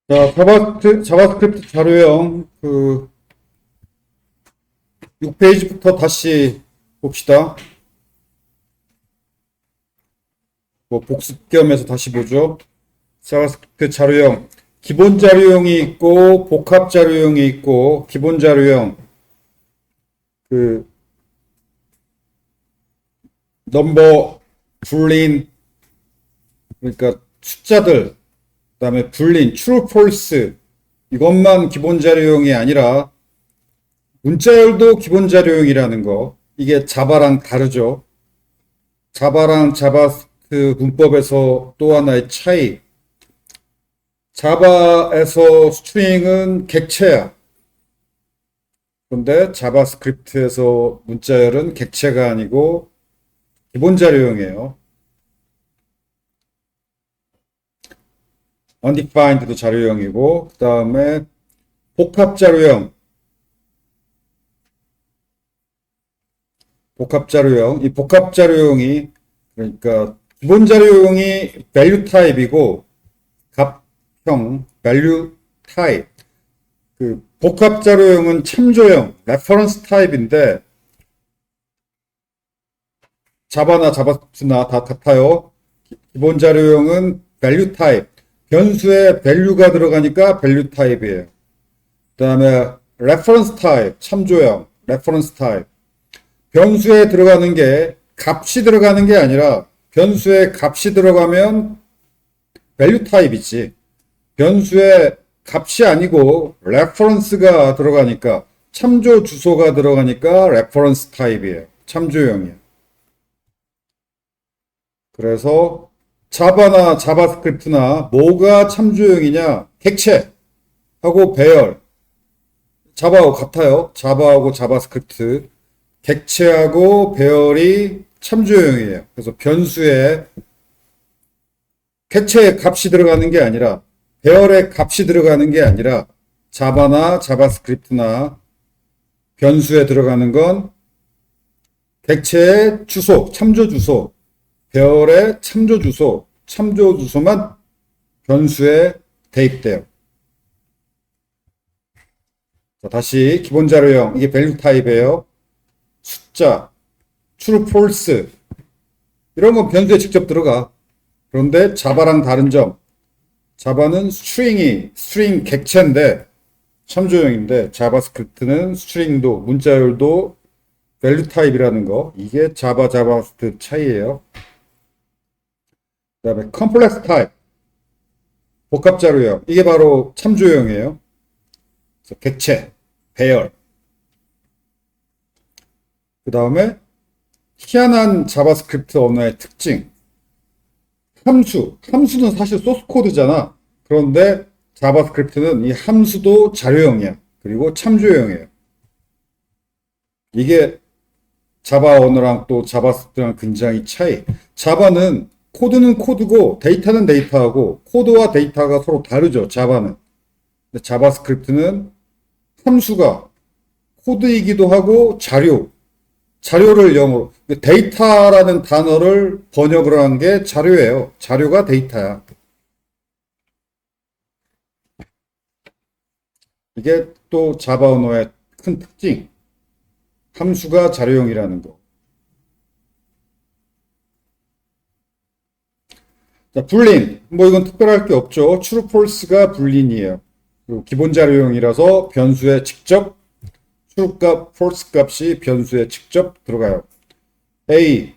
자, 자바스크립트 자료형 6페이지부터 다시 봅시다. 뭐 복습 겸해서 다시 보죠. 자바스크립트 자료형 기본 자료형이 있고 복합 자료형이 있고 기본 자료형 그 넘버 불린 그러니까 숫자들 그다음에 불린 true false 이것만 기본 자료형이 아니라 문자열도 기본 자료형이라는 거 이게 자바랑 다르죠. 자바랑 자바스크립트 문법에서 또 하나의 차이. 자바에서 스트링은 객체야. 그런데 자바스크립트에서 문자열은 객체가 아니고 기본 자료형이에요. undefined도 자료형이고 그 다음에 복합 자료형 이 복합 자료형이 그러니까 기본 자료형이 value 타입이고 값형 value 타입 그 복합 자료형은 참조형 reference 타입인데 자바나 자바스크립트나 다 같아요. 기본 자료형은 value 타입 변수에 value가 들어가니까 value 타입이에요. 그 다음에 reference 타입 참조형 reference 타입 변수에 들어가는 게 값이 들어가는 게 아니라 변수에 값이 들어가면 value 타입이지. 변수에 값이 아니고 reference가 들어가니까 참조 주소가 들어가니까 reference 타입이에요. 참조형이에요. 그래서 자바나 자바스크립트나 뭐가 참조형이냐? 객체하고 배열. 자바하고 같아요. 자바하고 자바스크립트. 객체하고 배열이 참조형이에요. 그래서 변수에 객체의 값이 들어가는 게 아니라 배열의 값이 들어가는 게 아니라 자바나 자바스크립트나 변수에 들어가는 건 객체의 주소, 참조 주소, 배열의 참조 주소만 변수에 대입돼요. 자, 다시 기본 자료형 이게 value 타입이에요. 숫자, true, false 이런 건 변수에 직접 들어가. 그런데 자바랑 다른 점 자바는 스트링 객체인데 참조형인데 자바스크립트는 스트링도 문자열도 value 타입이라는 거 이게 자바스크립트 차이예요. 그 다음에 컴플렉스 타입 복합 자료형 이게 바로 참조형이에요. 그래서 객체, 배열 그 다음에 희한한 자바스크립트 언어의 특징 함수는 사실 소스 코드잖아. 그런데 자바스크립트는 이 함수도 자료형이야. 그리고 참조형이에요. 이게 자바 언어랑 또 자바스크립트랑 굉장히 차이. 자바는 코드는 코드고 데이터는 데이터하고 코드와 데이터가 서로 다르죠. 자바는. 근데 자바스크립트는 함수가 코드이기도 하고 자료를 영어로 데이터라는 단어를 번역을 한 게 자료예요. 자료가 데이터야. 이게 또 자바 언어의 큰 특징. 함수가 자료형이라는 거. 자, 불린. 뭐 이건 특별할 게 없죠. true, false가 불린이에요. 그리고 기본 자료형이라서 변수에 직접 true 값, false 값이 변수에 직접 들어가요. A,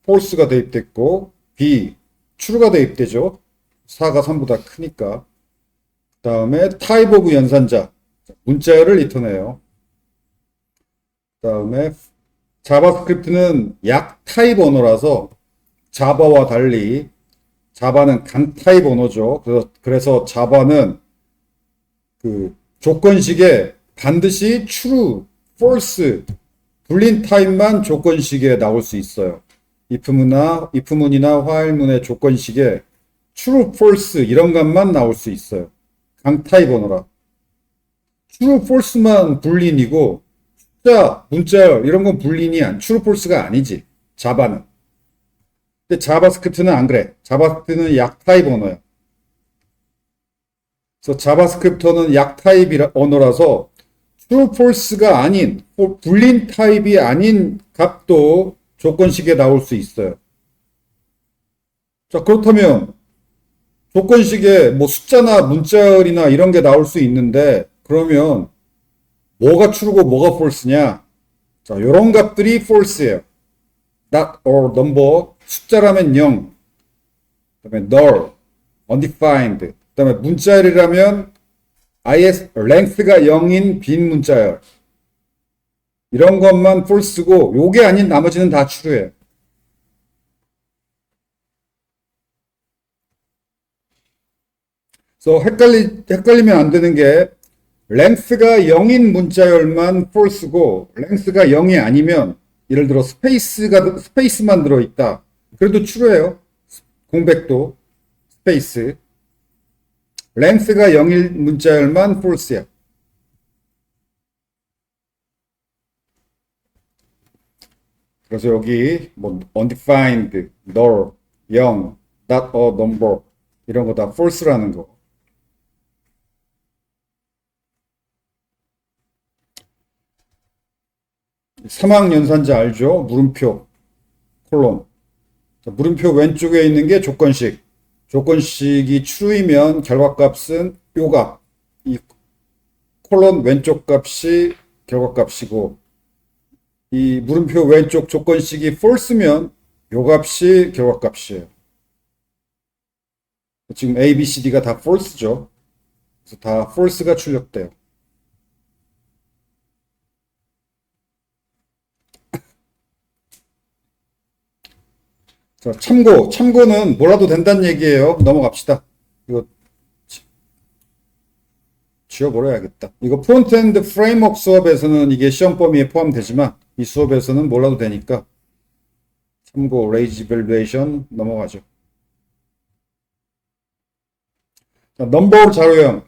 false가 대입됐고 B, true가 대입되죠. 4가 3보다 크니까. 그 다음에 type of 연산자, 문자열을 리턴해요. 그 다음에 자바스크립트는 약 타입 언어라서 자바와 달리 자바는 강 타입 언어죠. 그래서 자바는 그 조건식에 반드시 true, false, 불린 타입만 조건식에 나올 수 있어요. if문이나 while문의 조건식에 true, false 이런 것만 나올 수 있어요. 강 타입 언어라. true, false만 불린이고 숫자, 문자열 이런 건 불린이 true, false가 아니지. 자바는. 근데 자바스크립트는 안 그래. 자바스크립트는 약 타입 언어야. 그래서 자바스크립트는 약 타입 언어라서 true, false가 아닌 불린 타입이 아닌 값도 조건식에 나올 수 있어요. 자, 그렇다면 조건식에 뭐 숫자나 문자열이나 이런 게 나올 수 있는데 그러면 뭐가 true고 뭐가 false냐? 자, 이런 값들이 false예요. not or number, 숫자라면 0, 그다음에 null, undefined, 그다음에 문자열이라면 length가 0인 빈 문자열. 이런 것만 false고 요게 아닌 나머지는 다 true예요. 그래서 헷갈리면 안 되는 게 length가 0인 문자열만 false고 length가 0이 아니면 예를 들어 스페이스만 들어있다. 그래도 true예요. 공백도 스페이스. length가 0일 문자열만 false야. 그래서 여기 뭐 undefined, null, 0, not a number 이런 거 다 false라는 거. 사망연산자 알죠? 물음표, 콜론. 자, 물음표 왼쪽에 있는 게 조건식. 조건식이 true이면 결과값은 요 값. 이 콜론 왼쪽 값이 결과값이고 이 물음표 왼쪽 조건식이 false면 요 값이 결과값이에요. 지금 A, B, C, D가 다 false죠. 그래서 다 false가 출력돼요. 자, 참고는 몰라도 된다는 얘기예요. 넘어갑시다. 이거 지워버려야겠다. 이거 폰트 앤드 프레임워크 수업에서는 이게 시험 범위에 포함되지만 이 수업에서는 몰라도 되니까 참고 레이지 밸류에이션 넘어가죠. 자, 넘버 자료형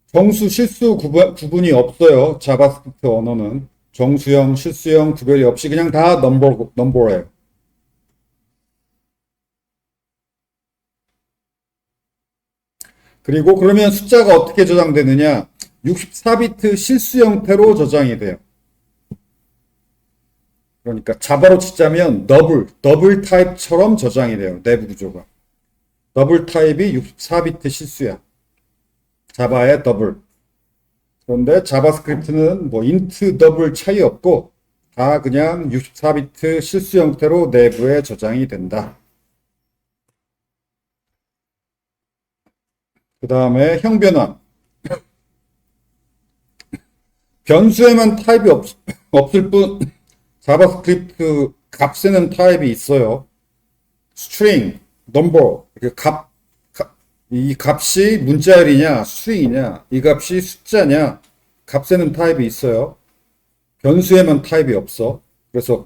정수 실수 구분이 없어요. 자바스크립트 언어는 정수형 실수형 구별이 없이 그냥 다 넘버예요. 그리고 그러면 숫자가 어떻게 저장되느냐? 64비트 실수 형태로 저장이 돼요. 그러니까 자바로 치자면 더블 타입처럼 저장이 돼요. 내부 구조가. 더블 타입이 64비트 실수야. 자바의 더블. 그런데 자바스크립트는 뭐 인트 더블 차이 없고 다 그냥 64비트 실수 형태로 내부에 저장이 된다. 그 다음에 형변환. 변수에만 타입이 없을 뿐 자바스크립트 값에는 타입이 있어요. string, number, 이 값이 문자열이냐, string이냐, 이 값이 숫자냐, 값에는 타입이 있어요. 변수에만 타입이 없어. 그래서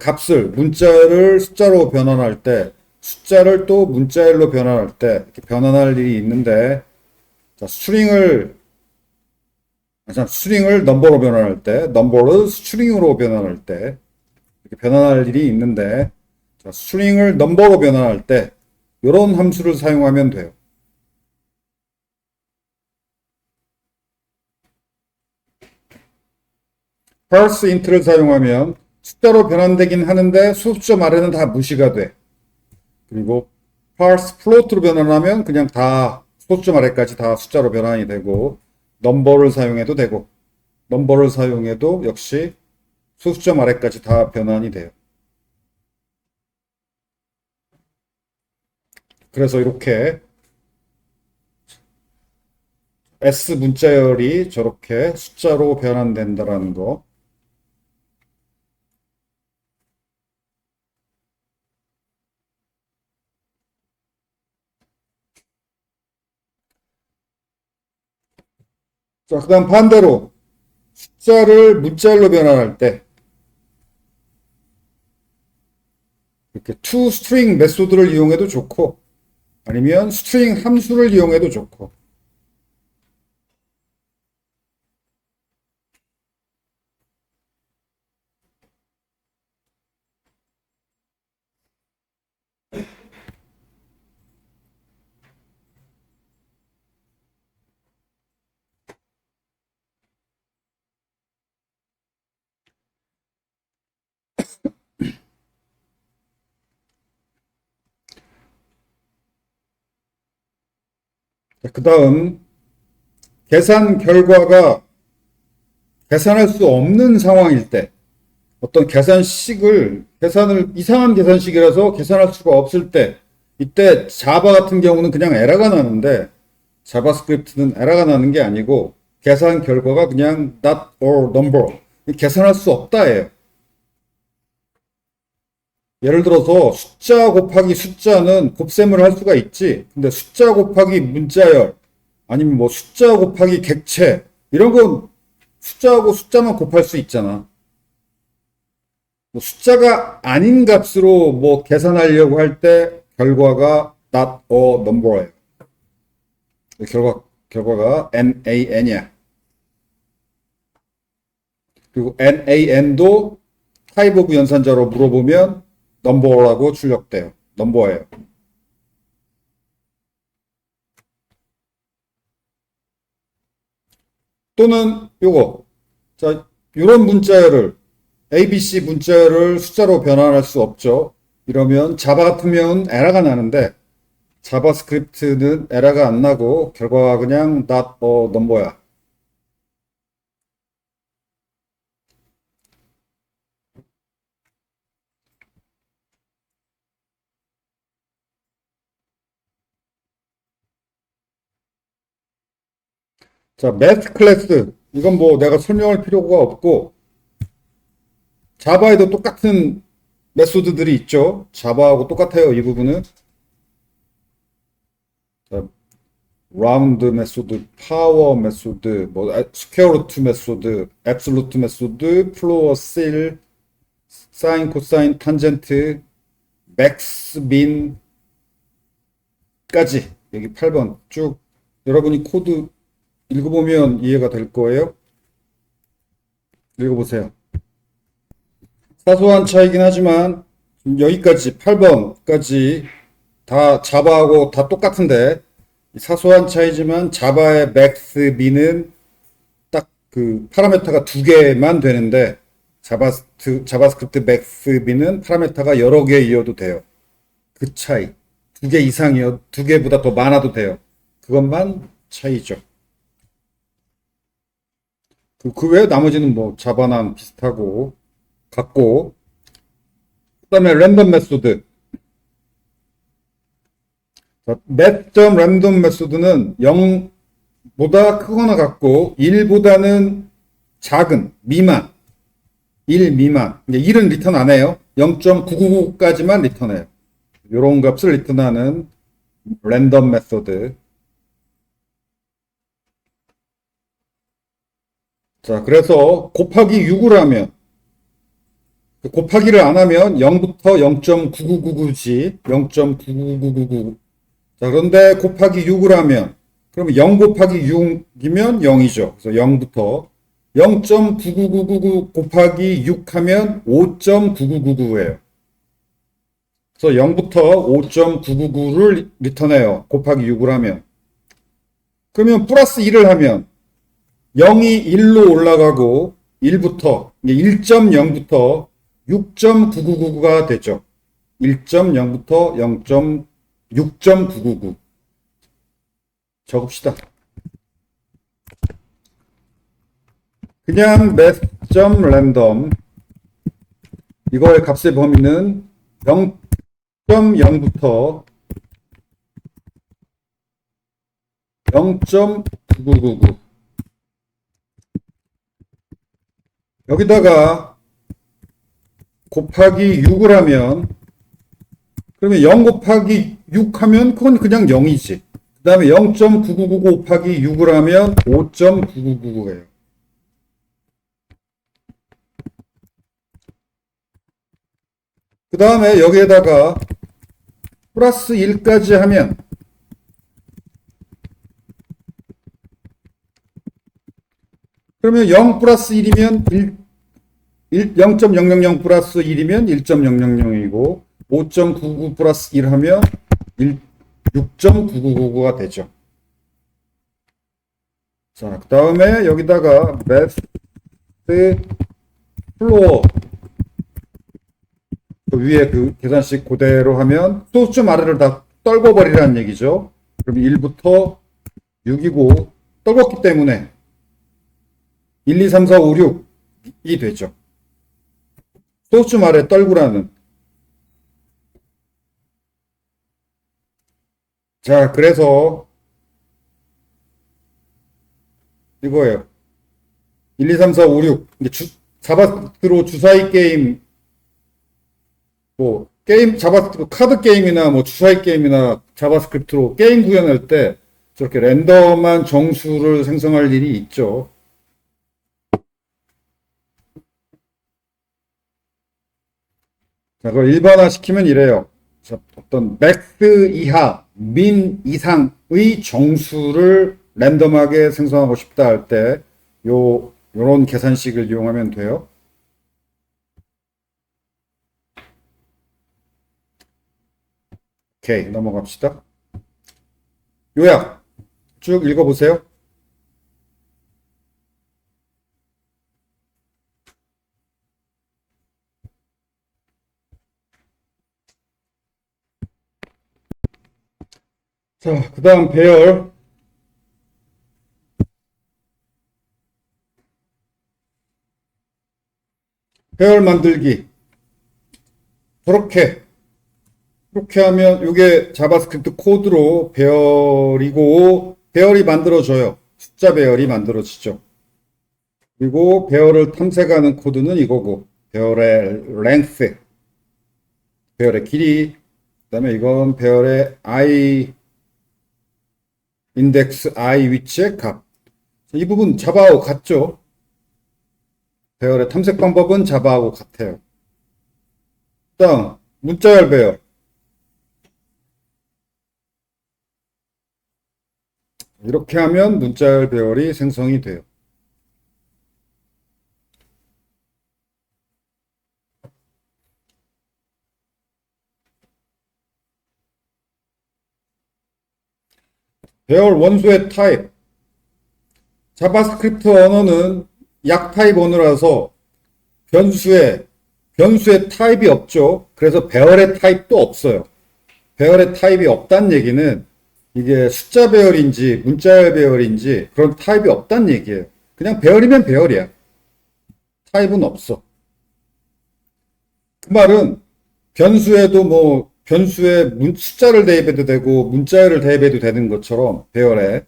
문자를 숫자로 변환할 때, 숫자를 또 문자열로 변환할 때, 이렇게 변환할 일이 있는데, 자, 스트링을 넘버로 변환할 때, 넘버를 스트링으로 변환할 때, 이렇게 변환할 일이 있는데, 자, 스트링을 넘버로 변환할 때, 이런 함수를 사용하면 돼요. parse int를 사용하면 숫자로 변환되긴 하는데 소수점 아래는 다 무시가 돼. 그리고 parse float로 변환하면 그냥 다 소수점 아래까지 다 숫자로 변환이 되고 넘버를 사용해도 되고 넘버를 사용해도 역시 소수점 아래까지 다 변환이 돼요. 그래서 이렇게 S 문자열이 저렇게 숫자로 변환된다라는 거. 자, 그 다음 반대로 숫자를 문자열로 변환할 때 이렇게 toString 메소드를 이용해도 좋고 아니면 string 함수를 이용해도 좋고 그 다음 계산 결과가 계산할 수 없는 상황일 때 어떤 계산식을 이상한 계산식이라서 계산할 수가 없을 때 이때 자바 같은 경우는 그냥 에러가 나는데 자바스크립트는 에러가 나는 게 아니고 계산 결과가 그냥 not or number 계산할 수 없다예요. 예를 들어서 숫자 곱하기 숫자는 곱셈을 할 수가 있지. 근데 숫자 곱하기 문자열 아니면 뭐 숫자 곱하기 객체 이런 건 숫자하고 숫자만 곱할 수 있잖아. 뭐 숫자가 아닌 값으로 뭐 계산하려고 할 때 결과가 not a number예요. 결과가 NaN이야. 그리고 NaN도 타입 오브 연산자로 물어보면 넘버라고 출력돼요. 넘버예요. 또는 요거. 자, 요런 문자열을 ABC 문자열을 숫자로 변환할 수 없죠. 이러면 자바 같으면 에러가 나는데 자바스크립트는 에러가 안 나고 결과가 그냥 not a number야. 자, 매스 클래스. 이건 뭐 내가 설명할 필요가 없고, 자바에도 똑같은 메소드들이 있죠. 자바하고 똑같아요, 이 부분은. 자, 라운드 메소드, 파워 메소드, 뭐, 스퀘어 루트 메소드, 앱솔루트 메소드, 플로어, 실, 사인, 코사인, 탄젠트, 맥스, 민까지. 여기 8번 쭉 여러분이 코드 읽어보면 이해가 될 거예요. 읽어보세요. 사소한 차이긴 하지만 여기까지 8번까지 다 자바하고 다 똑같은데 사소한 차이지만 자바의 맥스 민은 딱 그 파라미터가 두 개만 되는데 자바스크립트 맥스 민은 파라미터가 여러 개 이어도 돼요. 그 차이. 두 개 이상이어 두 개보다 더 많아도 돼요. 그것만 차이죠. 그 외에 나머지는 뭐 자바랑 비슷하고 같고 그 다음에 랜덤 메소드 맵점 랜덤 메소드는 0보다 크거나 같고 1보다는 작은 미만 1 미만 1은 리턴 안 해요. 0.999까지만 리턴해요. 이런 값을 리턴하는 랜덤 메소드. 자, 그래서 곱하기 6을 하면 곱하기를 안 하면 0부터 0.9999지 0.99999 자, 그런데 곱하기 6을 하면 그러면 0 곱하기 6이면 0이죠. 그래서 0부터 0.99999 곱하기 6 하면 5.9999예요. 그래서 0부터 5.999를 리턴해요. 곱하기 6을 하면. 그러면 플러스 1을 하면 0이 1로 올라가고 1.0부터 6.999가 되죠. 1.0부터 0.6.999 적읍시다. 그냥 math.random 이거의 값의 범위는 0.0부터 0.9999 여기다가 곱하기 6을 하면 그러면 0 곱하기 6 하면 그건 그냥 0이지. 그 다음에 0.999 곱하기 6을 하면 5.999예요. 그 다음에 여기에다가 플러스 1까지 하면 그러면 0 플러스 1이면 0.000 플러스 1이면 1.000이고 5.99 플러스 1 하면 6.999가 되죠. 자, 그 다음에 여기다가 math 플로어 그 위에 그 계산식 그대로 하면 소수점 아래를 다 떨궈버리라는 얘기죠. 그럼 1부터 6이고 떨궜기 때문에 1, 2, 3, 4, 5, 6이 되죠. 소수 말에 떨구라는. 자, 그래서 이거예요. 1, 2, 3, 4, 5, 6. 자바스크립트로 주사위 게임, 자바스크립트 카드 게임이나 주사위 게임이나 자바스크립트로 게임 구현할 때 저렇게 랜덤한 정수를 생성할 일이 있죠. 자, 그걸 일반화 시키면 이래요. 자, 어떤 맥스 이하, 민 이상의 정수를 랜덤하게 생성하고 싶다 할 때, 요런 계산식을 이용하면 돼요. 오케이, 넘어갑시다. 요약 쭉 읽어보세요. 자, 그 다음 배열. 배열 만들기. 그렇게 하면 이게 자바스크립트 코드로 배열이고, 배열이 만들어져요. 숫자 배열이 만들어지죠. 그리고 배열을 탐색하는 코드는 이거고, 배열의 length, 배열의 길이, 그 다음에 이건 배열의 인덱스 i 위치의 값. 이 부분 자바하고 같죠? 배열의 탐색 방법은 자바하고 같아요. 다음, 문자열 배열. 이렇게 하면 문자열 배열이 생성이 돼요. 배열 원소의 타입. 자바스크립트 언어는 약 타입 언어라서 변수의 타입이 없죠. 그래서 배열의 타입도 없어요. 배열의 타입이 없다는 얘기는 이게 숫자 배열인지 문자열 배열인지 그런 타입이 없다는 얘기예요. 그냥 배열이면 배열이야. 타입은 없어. 그 말은 변수에도 변수에 숫자를 대입해도 되고 문자열을 대입해도 되는 것처럼 변수에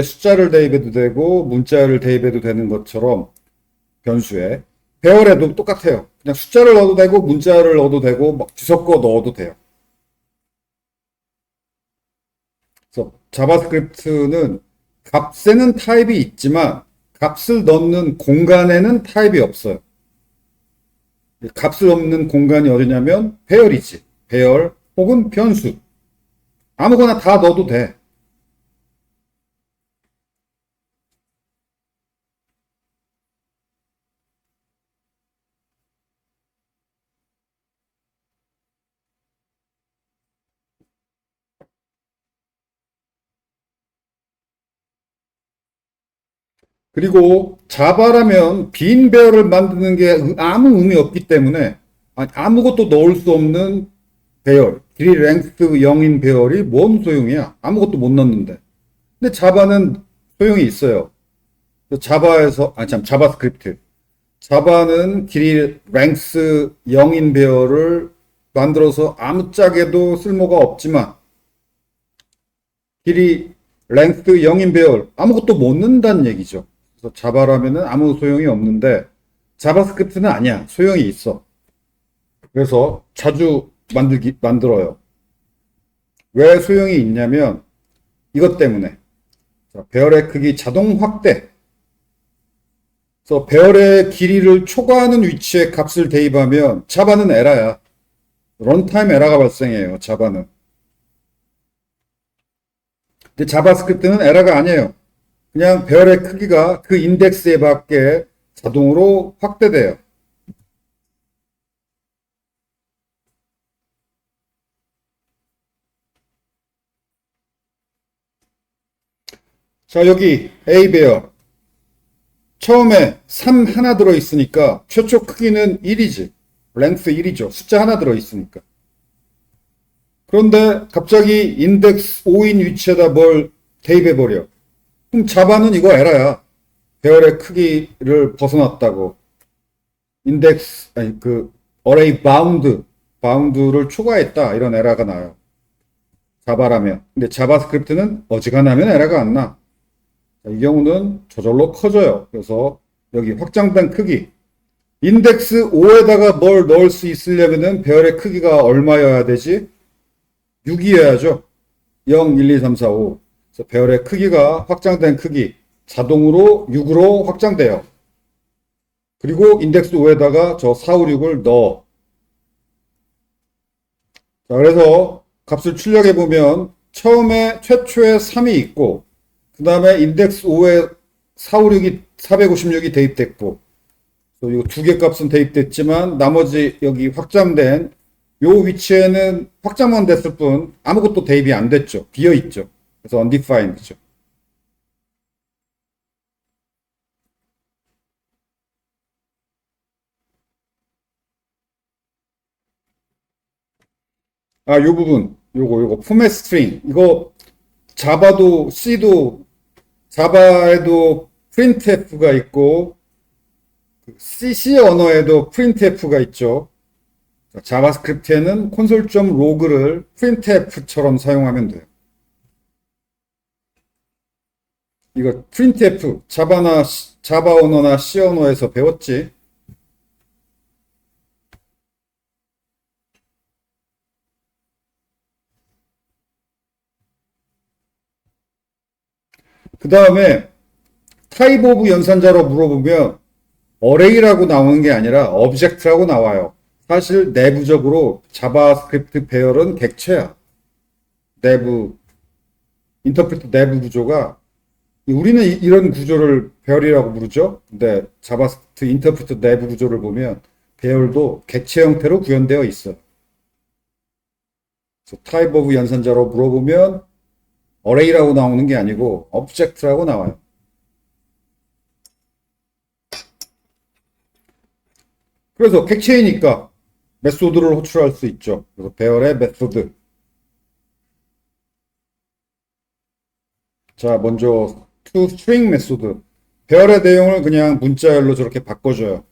숫자를 대입해도 되고 문자열을 대입해도 되는 것처럼 변수에 배열에도 똑같아요. 그냥 숫자를 넣어도 되고 문자열을 넣어도 되고 뒤섞어 넣어도 돼요. 그래서 자바스크립트는 값에는 타입이 있지만 값을 넣는 공간에는 타입이 없어요. 값을 넣는 공간이 어디냐면 배열이지. 배열 혹은 변수. 아무거나 다 넣어도 돼. 그리고 자바라면 빈 배열을 만드는 게 아무 의미 없기 때문에 아무것도 넣을 수 없는 배열, 길이 랭스 0인 배열이 뭔 소용이야? 아무것도 못 넣는데. 근데 자바는 소용이 있어요. 자바스크립트. 자바는 길이 랭스 0인 배열을 만들어서 아무짝에도 쓸모가 없지만 길이 랭스 0인 배열 아무것도 못 넣는다는 얘기죠. 그래서 자바라면은 아무 소용이 없는데 자바스크립트는 아니야. 소용이 있어. 그래서 자주 만들어요. 왜 소용이 있냐면 이것 때문에. 자, 배열의 크기 자동 확대. 그래서 배열의 길이를 초과하는 위치에 값을 대입하면 자바는 에러야. 런타임 에러가 발생해요. 자바는. 근데 자바스크립트는 에러가 아니에요. 그냥 배열의 크기가 그 인덱스에 맞게 자동으로 확대돼요. 자, 여기 A 배열. 처음에 3 하나 들어있으니까 최초 크기는 1이지. 랭스 1이죠. 숫자 하나 들어있으니까. 그런데 갑자기 인덱스 5인 위치에다 뭘 대입해버려. 그럼 자바는 이거 에러야. 배열의 크기를 벗어났다고. 인덱스, 아니, 어레이 바운드를 초과했다. 이런 에러가 나요. 자바라면. 근데 자바스크립트는 어지간하면 에러가 안 나. 이 경우는 저절로 커져요. 그래서 여기 확장된 크기. 인덱스 5에다가 뭘 넣을 수 있으려면은 배열의 크기가 얼마여야 되지? 6이어야죠. 0, 1, 2, 3, 4, 5. 그래서 배열의 크기가 확장된 크기. 자동으로 6으로 확장돼요. 그리고 인덱스 5에다가 저 4, 5, 6을 넣어. 자, 그래서 값을 출력해 보면 처음에 최초에 3이 있고, 그 다음에 인덱스 5에 456이 456이 대입됐고, 이 두 개 값은 대입됐지만 나머지 여기 확장된 요 위치에는 확장만 됐을 뿐 아무것도 대입이 안 됐죠. 비어 있죠. 그래서 undefined죠. 아, 요 부분, 요거 포맷 스트링 이거 자바도 C도 자바에도 printf가 있고 C 언어에도 printf가 있죠. 자바스크립트에는 콘솔.log를 printf처럼 사용하면 돼요. 이거 printf 자바 언어나 C 언어에서 배웠지. 그 다음에 타입 오브 연산자로 물어보면 어레이라고 나오는 게 아니라 object라고 나와요. 사실 내부적으로 자바스크립트 배열은 객체야. 내부 인터프리터 내부 구조가 우리는 이런 구조를 배열이라고 부르죠. 근데 자바스크립트 인터프리터 내부 구조를 보면 배열도 객체 형태로 구현되어 있어. 타입 오브 연산자로 물어보면 어레이라고 나오는 게 아니고 object라고 나와요. 그래서 객체이니까 메소드를 호출할 수 있죠. 그래서 배열의 메소드. 자, 먼저 toString 메소드. 배열의 내용을 그냥 문자열로 저렇게 바꿔줘요.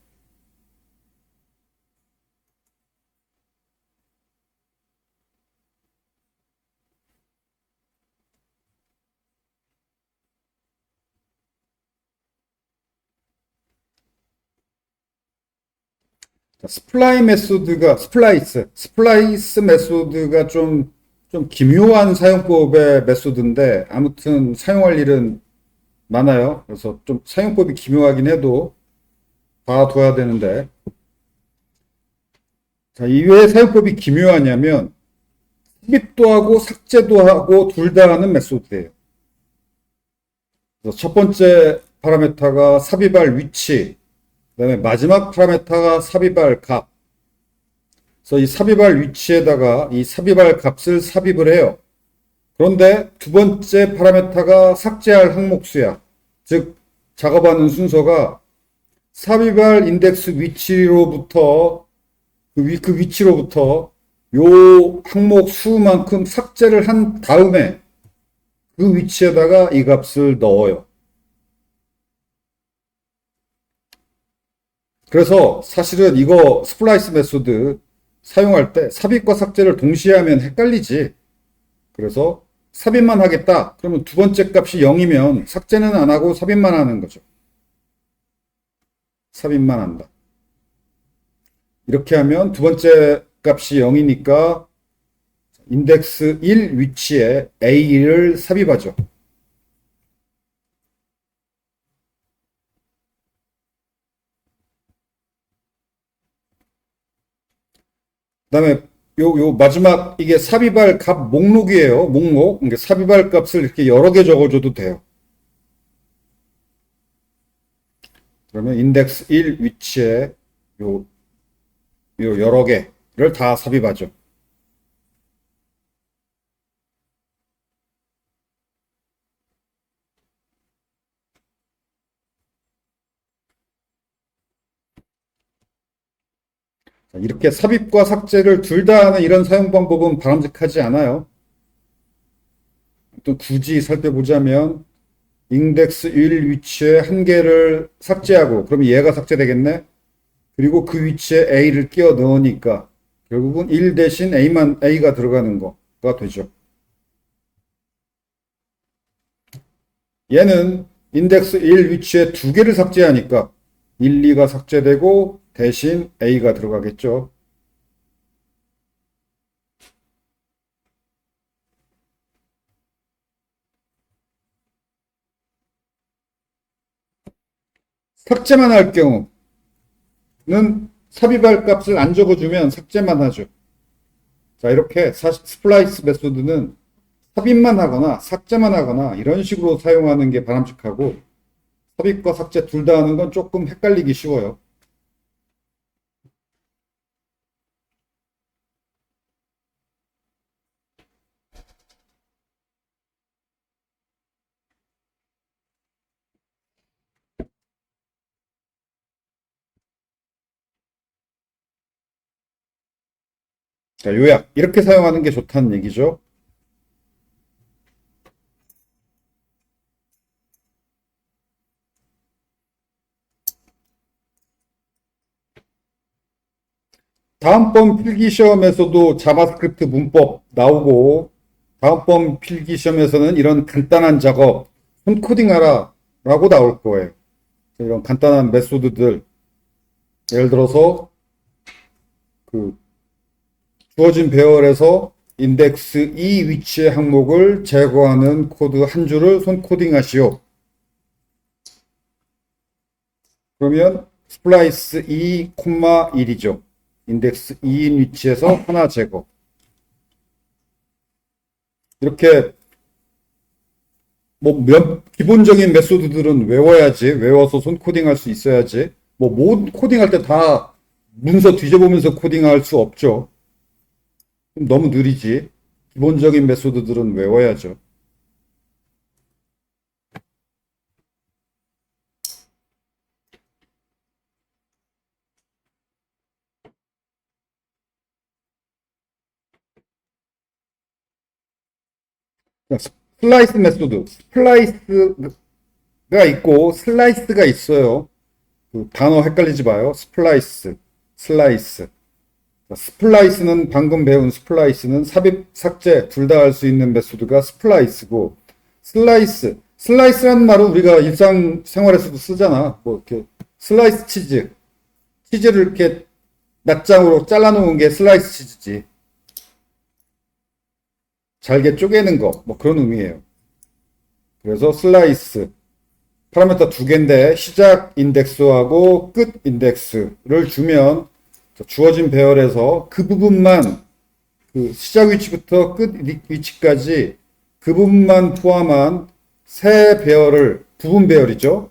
자, 스플라이스 메소드가 좀 기묘한 사용법의 메소드인데 아무튼 사용할 일은 많아요. 그래서 좀 사용법이 기묘하긴 해도 봐둬야 되는데 자, 이왜 사용법이 기묘하냐면 삽입도 하고 삭제도 하고 둘 다 하는 메소드예요. 그래서 첫 번째 파라메타가 삽입할 위치, 그다음에 마지막 파라메타가 삽입할 값. 그래서 이 삽입할 위치에다가 이 삽입할 값을 삽입을 해요. 그런데 두 번째 파라메타가 삭제할 항목수야. 즉 작업하는 순서가 삽입할 인덱스 위치로부터 그 위치로부터 요 항목 수만큼 삭제를 한 다음에 그 위치에다가 이 값을 넣어요. 그래서 사실은 이거 스플라이스 메소드 사용할 때 삽입과 삭제를 동시에 하면 헷갈리지. 그래서 삽입만 하겠다. 그러면 두 번째 값이 0이면 삭제는 안 하고 삽입만 하는 거죠. 삽입만 한다. 이렇게 하면 두 번째 값이 0이니까 인덱스 1 위치에 A를 삽입하죠. 그 다음에 요 마지막 이게 삽입할 값 목록이에요. 목록. 그러니까 삽입할 값을 이렇게 여러 개 적어줘도 돼요. 그러면 인덱스 1 위치에 요 여러 개를 다 삽입하죠. 이렇게 삽입과 삭제를 둘 다 하는 이런 사용 방법은 바람직하지 않아요. 또 굳이 살펴보자면 인덱스 1 위치에 한 개를 삭제하고 그럼 얘가 삭제되겠네. 그리고 그 위치에 A를 끼워 넣으니까 결국은 1 대신 A가 들어가는 거가 되죠. 얘는 인덱스 1 위치에 두 개를 삭제하니까 1, 2가 삭제되고 대신 A가 들어가겠죠. 삭제만 할 경우는 삽입할 값을 안 적어주면 삭제만 하죠. 자, 이렇게 스플라이스 메소드는 삽입만 하거나 삭제만 하거나 이런 식으로 사용하는 게 바람직하고 삽입과 삭제 둘 다 하는 건 조금 헷갈리기 쉬워요. 자, 요약. 이렇게 사용하는 게 좋다는 얘기죠. 다음번 필기시험에서도 자바스크립트 문법 나오고 다음번 필기시험에서는 이런 간단한 작업, 손코딩하라 라고 나올 거예요. 이런 간단한 메소드들 예를 들어서 그 주어진 배열에서 인덱스 2 위치의 항목을 제거하는 코드 한 줄을 손코딩하시오. 그러면 스플라이스 2, 1이죠. 인덱스 2인 위치에서 하나 제거. 이렇게 기본적인 메소드들은 외워야지. 외워서 손코딩 할 수 있어야지. 모든 코딩할 때 다 문서 뒤져보면서 코딩할 수 없죠. 너무 느리지. 기본적인 메소드들은 외워야죠. 슬라이스 메소드. 스플라이스가 있고 슬라이스가 있어요. 그 단어 헷갈리지 마요. 스플라이스, 슬라이스. 스플라이스는 방금 배운 스플라이스는 삽입, 삭제 둘 다 할 수 있는 메소드가 스플라이스고 슬라이스라는 말은 우리가 일상생활에서도 쓰잖아. 뭐 이렇게 슬라이스 치즈를 이렇게 낱장으로 잘라놓은 게 슬라이스 치즈지. 잘게 쪼개는 거, 뭐 그런 의미예요. 그래서 슬라이스 파라미터 두 개인데 시작 인덱스하고 끝 인덱스를 주면 주어진 배열에서 그 부분만 그 시작 위치부터 끝 위치까지 그 부분만 포함한 새 배열을 부분 배열이죠.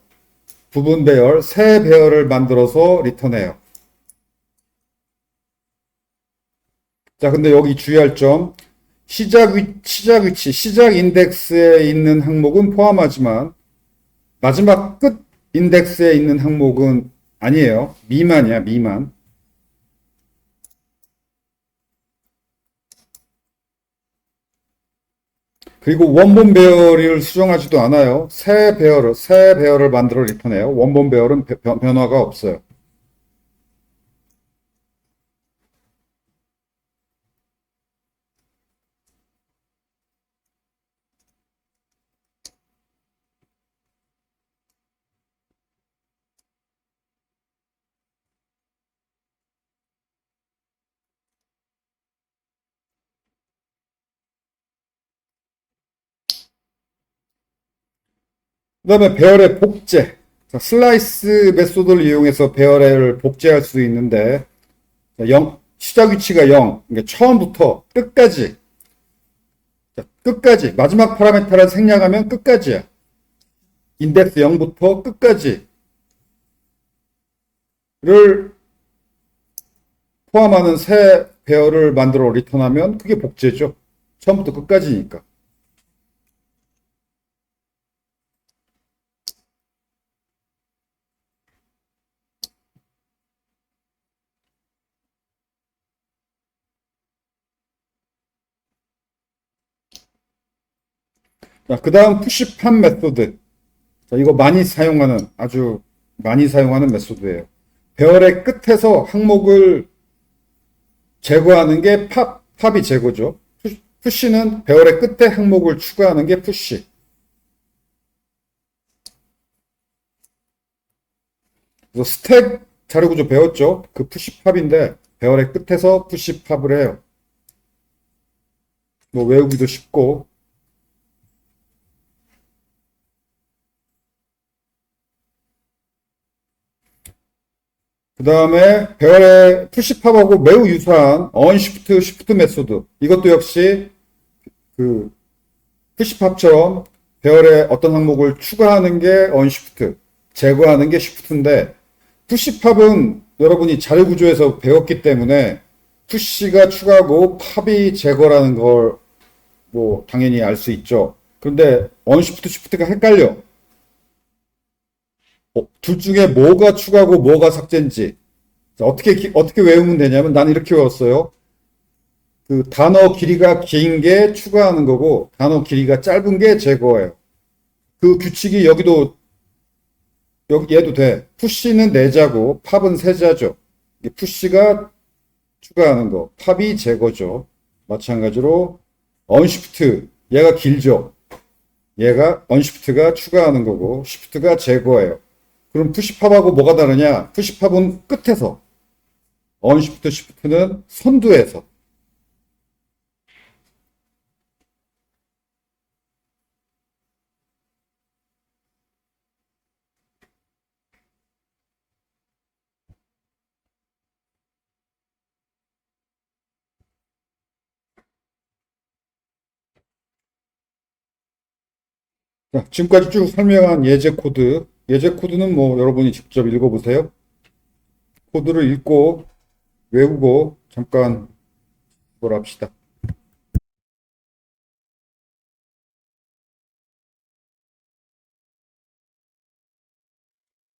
부분 배열 새 배열을 만들어서 리턴해요. 자, 근데 여기 주의할 점 시작 위치, 시작 인덱스에 있는 항목은 포함하지만 마지막 끝 인덱스에 있는 항목은 아니에요. 미만이야, 미만. 그리고 원본 배열을 수정하지도 않아요. 새 배열을 만들어 리턴해요. 원본 배열은 변화가 없어요. 그 다음에 배열의 복제. 자, 슬라이스 메소드를 이용해서 배열을 복제할 수 있는데, 시작 위치가 0, 그러니까 처음부터 끝까지, 마지막 파라미터를 생략하면 끝까지야. 인덱스 0부터 끝까지를 포함하는 새 배열을 만들어 리턴하면 그게 복제죠. 처음부터 끝까지니까. 자, 그 다음 푸시팝 메소드. 자, 이거 아주 많이 사용하는 메소드예요. 배열의 끝에서 항목을 제거하는 게 팝이 제거죠. 푸시는 배열의 끝에 항목을 추가하는 게 푸시. 그래서 스택 자료구조 배웠죠? 그 푸시팝인데 배열의 끝에서 푸시팝을 해요. 뭐 외우기도 쉽고. 그 다음에 배열의 푸시팝하고 매우 유사한 언시프트 시프트 메소드. 이것도 역시 그 푸시팝처럼 배열의 어떤 항목을 추가하는 게 언시프트, 제거하는 게 시프트인데, 푸시팝은 여러분이 자료 구조에서 배웠기 때문에 푸시가 추가고 팝이 제거라는 걸 뭐 당연히 알 수 있죠. 그런데 언시프트, 시프트가 헷갈려. 둘 중에 뭐가 추가고 뭐가 삭제인지. 자, 어떻게 외우면 되냐면 나는 이렇게 외웠어요. 그 단어 길이가 긴 게 추가하는 거고 단어 길이가 짧은 게 제거예요. 그 규칙이 얘도 돼. 푸시는 네자고 팝은 세자죠. 푸시가 추가하는 거, 팝이 제거죠. 마찬가지로 언시프트 얘가 길죠. 얘가 언시프트가 추가하는 거고 시프트가 제거예요. 그럼 푸시팝하고 뭐가 다르냐? 푸시팝은 끝에서, 언시프트 시프트는 선두에서. 자, 지금까지 쭉 설명한 예제 코드. 예제 코드는 뭐 여러분이 직접 읽어보세요. 코드를 읽고 외우고 잠깐 뭘 합시다.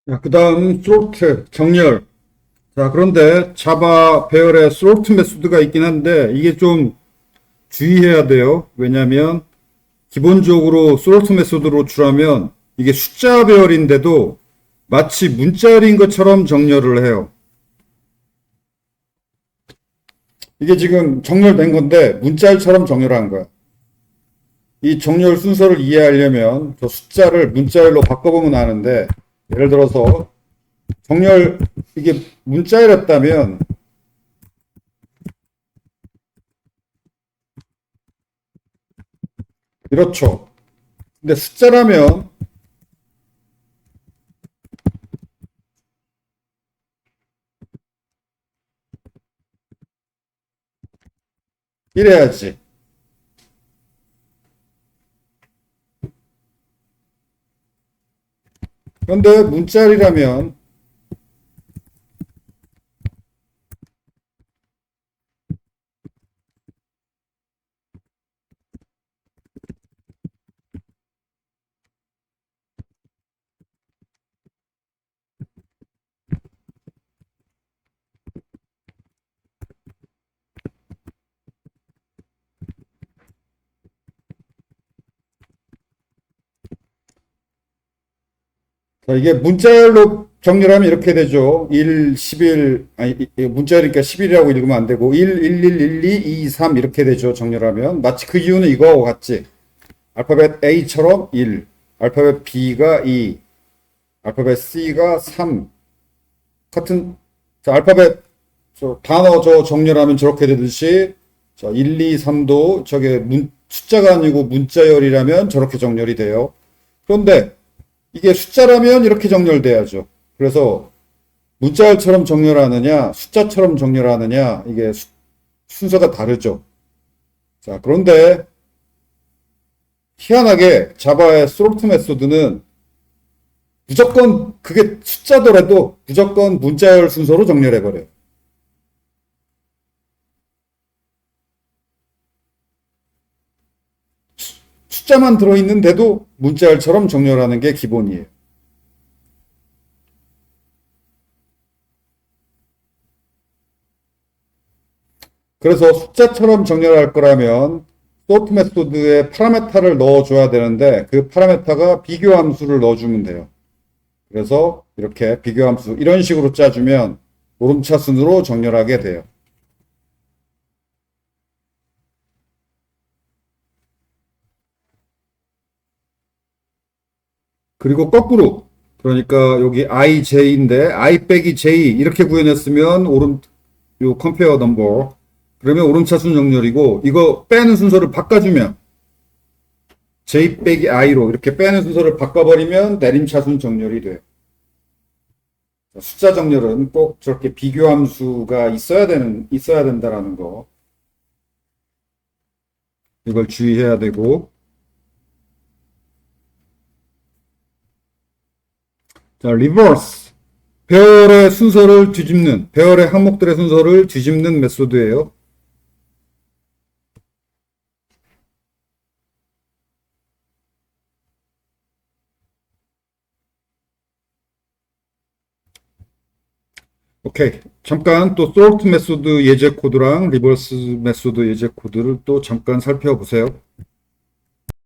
자, 그 다음 sort, 정렬. 자, 그런데 자바 배열에 sort 메소드가 있긴 한데 이게 좀 주의해야 돼요. 왜냐하면 기본적으로 sort 메소드로 출하면 이게 숫자 배열인데도 마치 문자열인 것처럼 정렬을 해요. 이게 지금 정렬된 건데 문자열처럼 정렬한 거야. 이 정렬 순서를 이해하려면 저 숫자를 문자열로 바꿔보면 아는데, 예를 들어서 정렬 이게 문자열이었다면 이렇죠. 근데 숫자라면 이래야지. 그런데 문자열이라면 자, 이게 문자열로 정렬하면 이렇게 되죠. 1, 11, 아니, 문자열이니까 11이라고 읽으면 안 되고, 1, 1, 1, 1, 2, 2, 3 이렇게 되죠. 정렬하면. 마치 그 이유는 이거하고 같지. 알파벳 A처럼 1, 알파벳 B가 2, 알파벳 C가 3. 같은, 자, 알파벳, 단어 정렬하면 저렇게 되듯이, 자, 1, 2, 3도 숫자가 아니고 문자열이라면 저렇게 정렬이 돼요. 그런데 이게 숫자라면 이렇게 정렬돼야죠. 그래서 문자열처럼 정렬하느냐, 숫자처럼 정렬하느냐, 이게 순서가 다르죠. 자, 그런데 희한하게 자바의 sort 메소드는 무조건 그게 숫자더라도 무조건 문자열 순서로 정렬해버려요. 숫자만 들어있는데도 문자열처럼 정렬하는 게 기본이에요. 그래서 숫자처럼 정렬할 거라면 sort 메소드에 파라메타를 넣어줘야 되는데 그 파라메타가 비교 함수를 넣어주면 돼요. 그래서 이렇게 비교 함수 이런 식으로 짜주면 오름차순으로 정렬하게 돼요. 그리고 거꾸로 그러니까 여기 ij인데 i 빼기 j 이렇게 구현했으면 요 컴페어 넘버 그러면 오름차순 정렬이고 이거 빼는 순서를 바꿔주면 j 빼기 i로 이렇게 빼는 순서를 바꿔버리면 내림차순 정렬이 돼요. 숫자 정렬은 꼭 저렇게 비교 함수가 있어야 된다라는 거. 이걸 주의해야 되고. 자, 리버스. 배열의 순서를 뒤집는, 배열의 항목들의 순서를 뒤집는 메소드예요. 오케이. 잠깐 또 sort 메소드 예제 코드랑 리버스 메소드 예제 코드를 또 잠깐 살펴보세요.